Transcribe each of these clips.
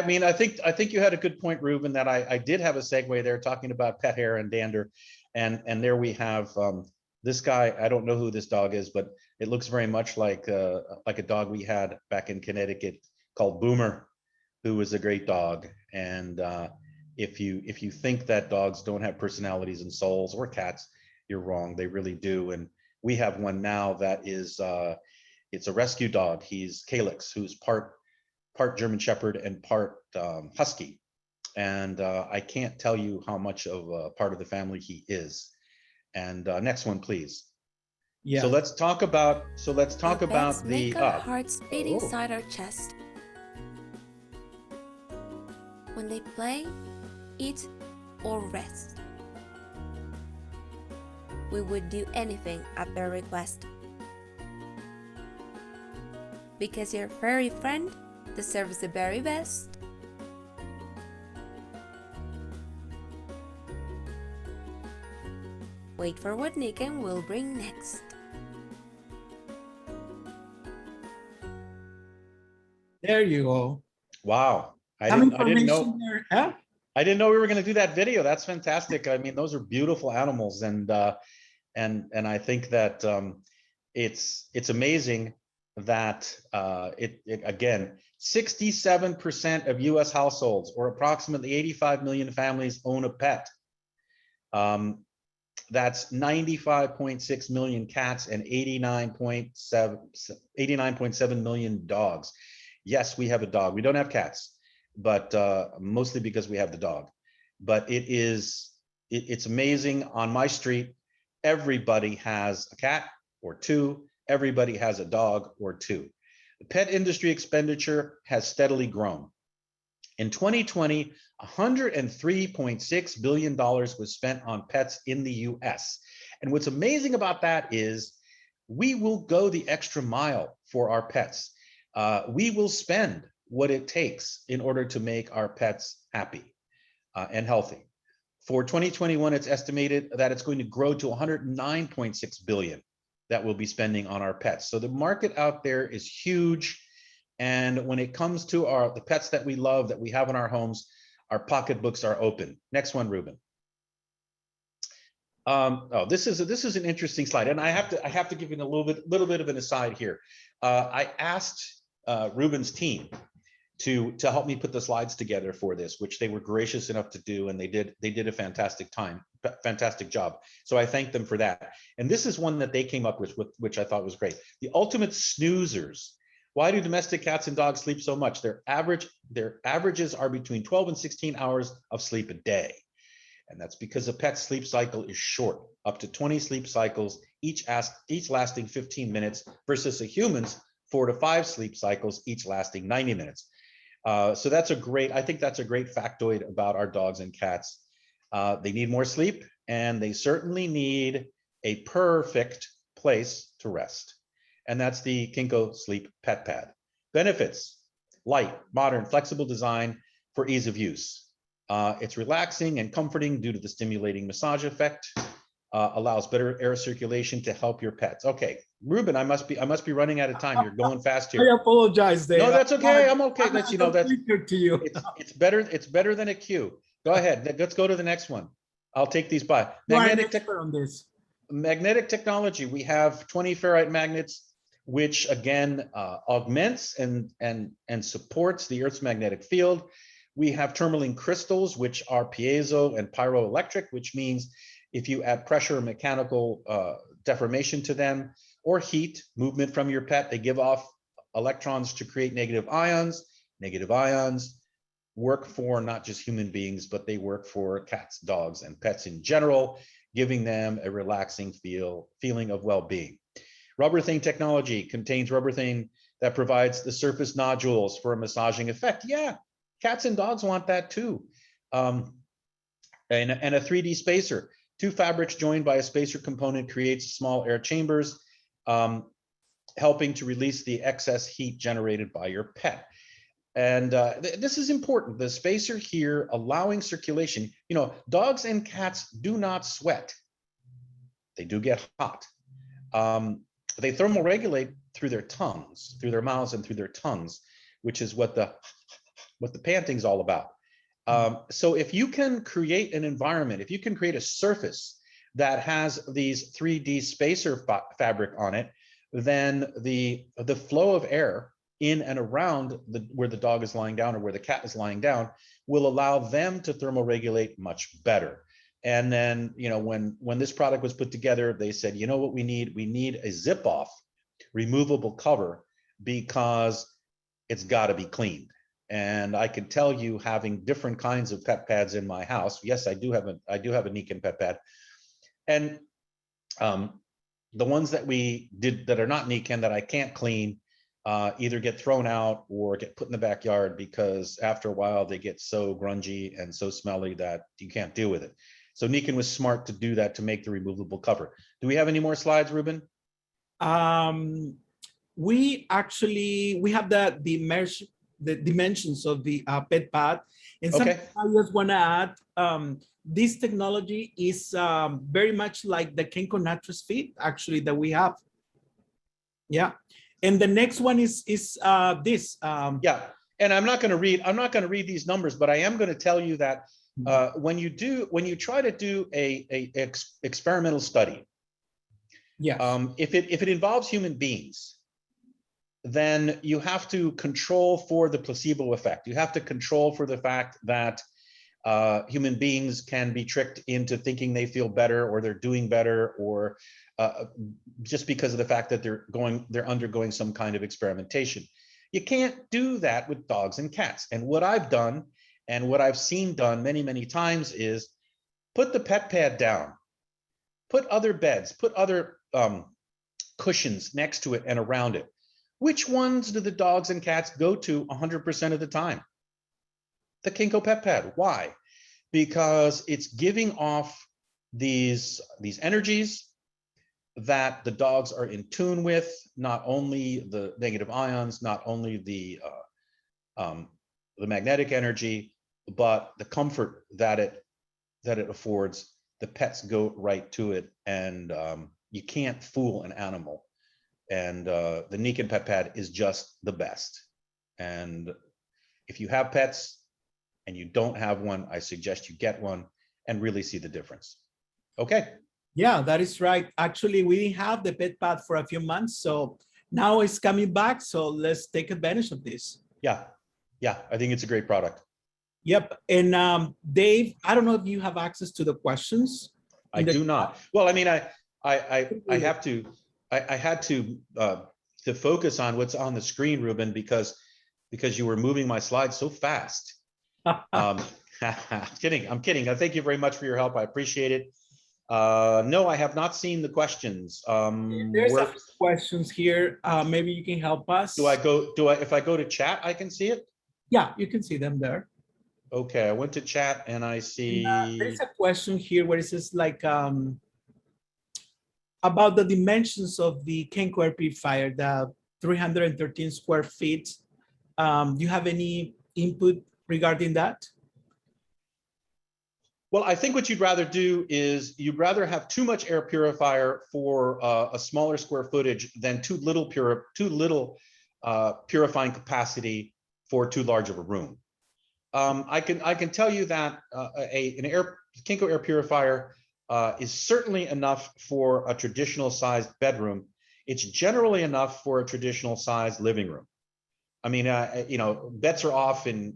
I mean, I think you had a good point, Ruben, that I did have a segue there talking about pet hair and dander, and there we have this guy. I don't know who this dog is, but it looks very much like a dog we had back in Connecticut called Boomer, who was a great dog. And if you think that dogs don't have personalities and souls, or cats, you're wrong. They really do. And we have one now that is it's a rescue dog. He's Calyx, who's part German Shepherd and part Husky. And I can't tell you how much of a part of the family he is. And next one, please. Yeah. So let's talk about Pets the make our hearts beat Oh. inside our chest. When they play, eat, or rest, we would do anything at their request. Because your furry friend deserves the very best. Wait for what Niken will bring next. There you go. Wow. Some I didn't know. information there. Huh? I didn't know we were going to do that video. That's fantastic. I mean, those are beautiful animals, and I think that it's amazing that it again, 67% of U.S. households, or approximately 85 million families, own a pet. That's 95.6 million cats and 89.7 million dogs. Yes, we have a dog. We don't have cats, but mostly because we have the dog. But it's amazing. On my street, everybody has a cat or two. Everybody has a dog or two. The pet industry expenditure has steadily grown. In 2020, $103.6 billion was spent on pets in the US. And what's amazing about that is we will go the extra mile for our pets. We will spend what it takes in order to make our pets happy and healthy. For 2021, it's estimated that it's going to grow to 109.6 billion that we'll be spending on our pets. So the market out there is huge. And when it comes to the pets that we love, that we have in our homes, our pocketbooks are open. Next one, Ruben. This is an interesting slide, and I have to give you a little bit of an aside here. I asked Ruben's team to help me put the slides together for this, which they were gracious enough to do, and they did a fantastic job. So I thank them for that. And this is one that they came up with, which I thought was great. The ultimate snoozers. Why do domestic cats and dogs sleep so much? Their averages are between 12 and 16 hours of sleep a day. And that's because a pet's sleep cycle is short, up to 20 sleep cycles, each lasting 15 minutes, versus a human's 4 to 5 sleep cycles, each lasting 90 minutes. So I think that's a great factoid about our dogs and cats. They need more sleep, and they certainly need a perfect place to rest. And that's the Kenko Sleep Pet Pad. Benefits: light, modern, flexible design for ease of use. It's relaxing and comforting due to the stimulating massage effect. Allows better air circulation to help your pets. Okay, Ruben, I must be running out of time. You're going fast here. I apologize, Dave. No, that's okay. I'm okay. That's to you. It's better than a cue. Go ahead. Let's go to the next one. I'll take these by. Magnetic technology. We have 20 ferrite magnets, which again augments and supports the Earth's magnetic field. We have tourmaline crystals, which are piezo and pyroelectric, which means if you add pressure or mechanical deformation to them, or heat, movement from your pet, they give off electrons to create negative ions. Negative ions work for not just human beings, but they work for cats, dogs, and pets in general, giving them a relaxing feeling of well-being. Rubberthane technology contains rubberthane that provides the surface nodules for a massaging effect. Yeah, cats and dogs want that too. And a 3D spacer. 2 fabrics joined by a spacer component creates small air chambers, helping to release the excess heat generated by your pet. And this is important. The spacer here allowing circulation. You know, dogs and cats do not sweat. They do get hot. They thermoregulate through their tongues, through their mouths and through their tongues, which is what the what the panting's all about. So if you can create an environment, if you can create a surface that has these 3D spacer fabric on it, then the flow of air in and around where the dog is lying down or where the cat is lying down will allow them to thermoregulate much better. And then, you know, when this product was put together, they said, you know what we need? We need a zip off removable cover because it's got to be cleaned. And I can tell you, having different kinds of pet pads in my house, yes, I do have a Nikin pet pad, and the ones that we did that are not Nikin that I can't clean either get thrown out or get put in the backyard because after a while they get so grungy and so smelly that you can't deal with it. So Nikin was smart to do that, to make the removable cover. Do we have any more slides, Ruben? We have the dimensions of the pet pad, and something I just want to add. This technology is very much like the Kenko Naturals Fit, actually, that we have. Yeah, and the next one is this. Yeah, and I'm not going to read these numbers, but I am going to tell you that when you try to do a experimental study, yeah, if it involves human beings, then you have to control for the placebo effect. You have to control for the fact that human beings can be tricked into thinking they feel better or they're doing better, or just because of the fact that they're undergoing some kind of experimentation. You can't do that with dogs and cats. And what I've done and what I've seen done many, many times is put the pet pad down, put other beds, put other cushions next to it and around it. Which ones do the dogs and cats go to 100% of the time? The Kenko pet pad. Why? Because it's giving off these energies that the dogs are in tune with, not only the negative ions, not only the magnetic energy, but the comfort that it affords. The pets go right to it, and you can't fool an animal. And the Nikin pet pad is just the best. And if you have pets and you don't have one, I suggest you get one and really see the difference. Okay. Yeah, that is right. Actually, we didn't have the pet pad for a few months, so now it's coming back. So let's take advantage of this. Yeah, I think it's a great product. Yep. And Dave, I don't know if you have access to the questions. I do not. Well, I mean, I had to focus on what's on the screen, Ruben, because you were moving my slides so fast. I'm kidding. Thank you very much for your help. I appreciate it. No, I have not seen the questions. There's some questions here. Maybe you can help us. If I go to chat, I can see it? Yeah, you can see them there. Okay, I went to chat and I see. And, there's a question here where it says like about the dimensions of the Kenko air purifier, the 313 square feet. Do you have any input regarding that? Well, I think what you'd rather do is you'd rather have too much air purifier for a smaller square footage than too little purifying capacity for too large of a room. I can tell you that Kenko air purifier is certainly enough for a traditional sized bedroom. It's generally enough for a traditional sized living room. I mean, you know, bets are off in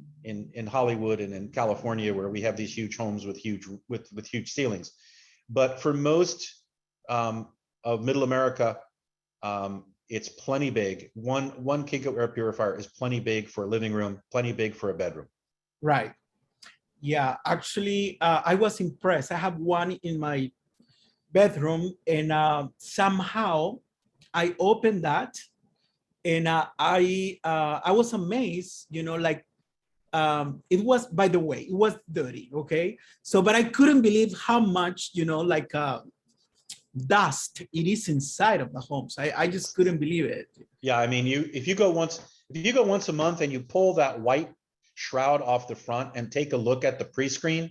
Hollywood and in California where we have these huge homes with huge ceilings. But for most of Middle America, it's plenty big. One Kenko air purifier is plenty big for a living room, plenty big for a bedroom. Right. Yeah, actually, I was impressed. I have one in my bedroom, and somehow I opened that, and I was amazed. You know, like it was. By the way, it was dirty. Okay, so but I couldn't believe how much, you know, like dust it is inside of the homes. I just couldn't believe it. Yeah, I mean, if you go once a month and you pull that white shroud off the front and take a look at the pre-screen,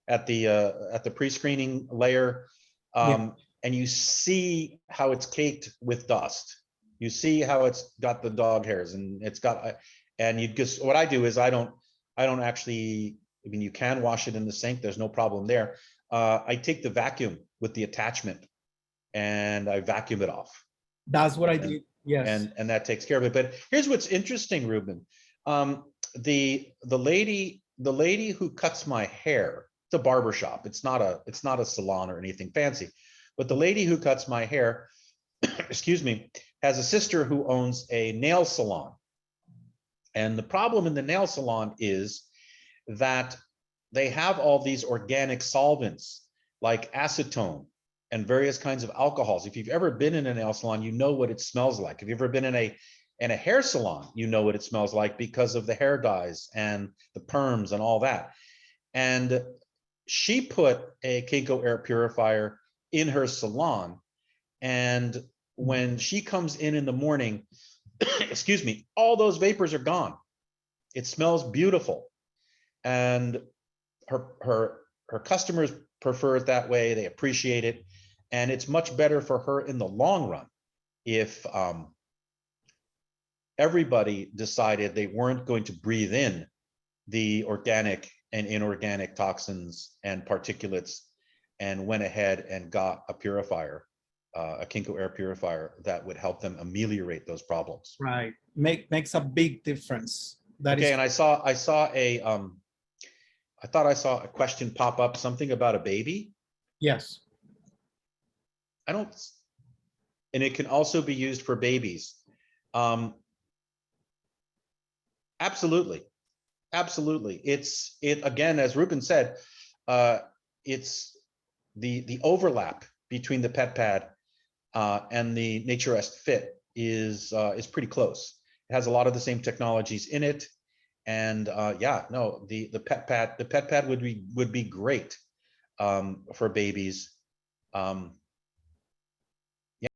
at the pre-screening layer, and you see how it's caked with dust. You see how it's got the dog hairs and it's got, and you just, what I do is I don't I don't actually, I mean, you can wash it in the sink. There's no problem there. I take the vacuum with the attachment and I vacuum it off. That's what I did. Yes. And that takes care of it. But here's what's interesting, Ruben. The lady who cuts my hair, it's a barber shop. It's not a salon or anything fancy, but the lady who cuts my hair, excuse me, has a sister who owns a nail salon. And the problem in the nail salon is that they have all these organic solvents like acetone and various kinds of alcohols. If you've ever been in a nail salon, you know what it smells like. If you've ever been in a hair salon, you know what it smells like because of the hair dyes and the perms and all that. And she put a Kenko air purifier in her salon. And when she comes in the morning, excuse me, all those vapors are gone. It smells beautiful. And her customers prefer it that way. They appreciate it. And it's much better for her in the long run if everybody decided they weren't going to breathe in the organic and inorganic toxins and particulates and went ahead and got a purifier, a Kenko air purifier that would help them ameliorate those problems. Right. Makes a big difference. That okay, is. and I thought I saw a question pop up, something about a baby. Yes. I don't, and it can also be used for babies. Absolutely. Absolutely. It again, as Ruben said, it's the overlap between the pet pad and the Naturest Fit is pretty close. It has a lot of the same technologies in it. And yeah, no, the pet pad would be great for babies.